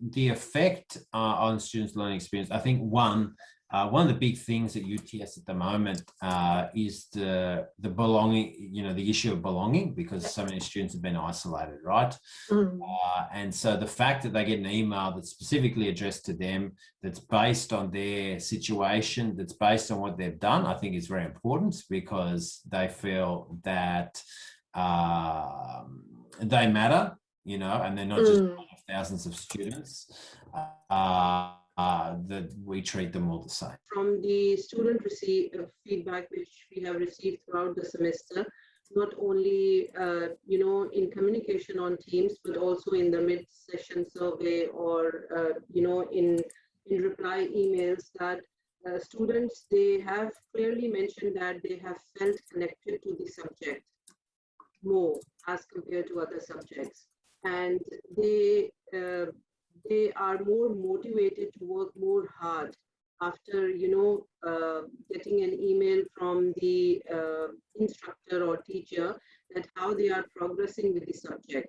the effect on students' learning experience, I think one of the big things at UTS at the moment is the belonging, the issue of belonging, because so many students have been isolated, right? And so the fact that they get an email that's specifically addressed to them, that's based on their situation, that's based on what they've done, I think is very important, because they feel that they matter, and they're not just one of thousands of students, that we treat them all the same. From the student feedback which we have received throughout the semester, not only in communication on Teams, but also in the mid-session survey or in reply emails, that students, they have clearly mentioned that they have felt connected to the subject more as compared to other subjects, and they are more motivated to work more hard after getting an email from the instructor or teacher that how they are progressing with the subject,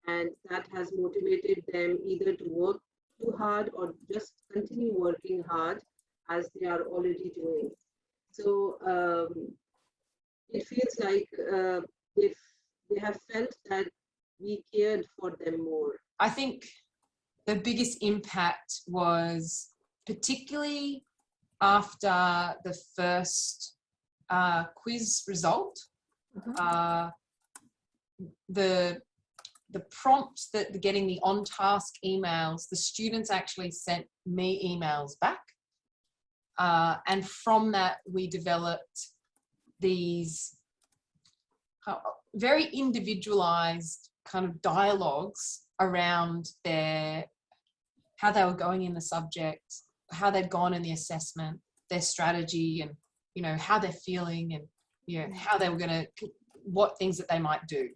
and that has motivated them either to work too hard or just continue working hard as they are already doing. So it feels like they have felt that we cared for them more. I think the biggest impact was particularly after the first quiz result. The prompt that getting the OnTask emails, the students actually sent me emails back. And from that, we developed these very individualized kind of dialogues around how they were going in the subject, how they'd gone in the assessment, their strategy, and how they're feeling, and how they were what things that they might do.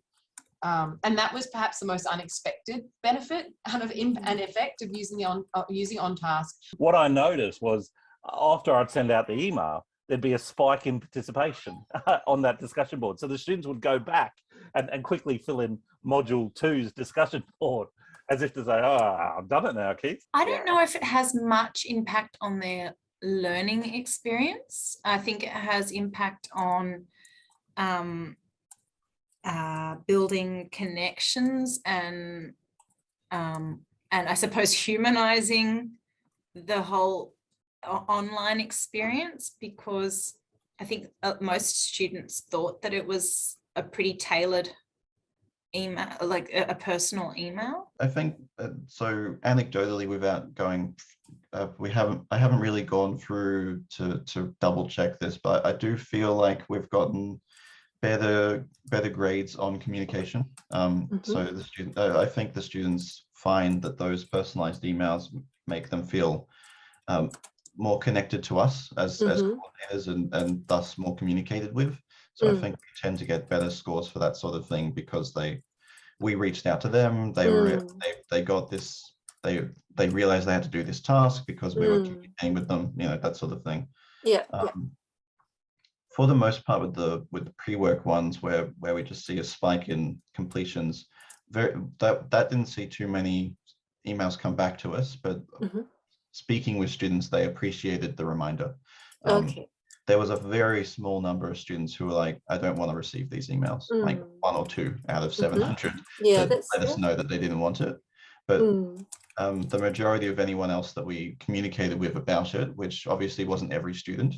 And that was perhaps the most unexpected benefit and effect of using OnTask. What I noticed was after I'd send out the email, there'd be a spike in participation on that discussion board. So the students would go back and quickly fill in Module 2's discussion board, as if to say, oh, I've done it now, Keith. I don't know if it has much impact on their learning experience. I think it has impact on building connections and I suppose humanizing the whole online experience, because I think most students thought that it was a pretty tailored email, like a personal email. I think so. Anecdotally, without going, I haven't really gone through to double check this, but I do feel like we've gotten better grades on communication. So the student, I think the students find that those personalized emails make them feel more connected to us as coordinators, and thus more communicated with. So I think we tend to get better scores for that sort of thing, because we reached out to them. They got this. They realized they had to do this task because we were communicating with them. That sort of thing. Yeah. For the most part, with the pre-work ones, where we just see a spike in completions, that didn't see too many emails come back to us, but speaking with students, they appreciated the reminder. There was a very small number of students who were like, I don't want to receive these emails, like 1 or 2 out of 700 that let us know that they didn't want it. But the majority of anyone else that we communicated with about it, which obviously wasn't every student,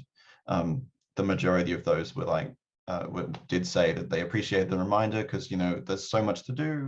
the majority of those were like, did say that they appreciate the reminder, because there's so much to do.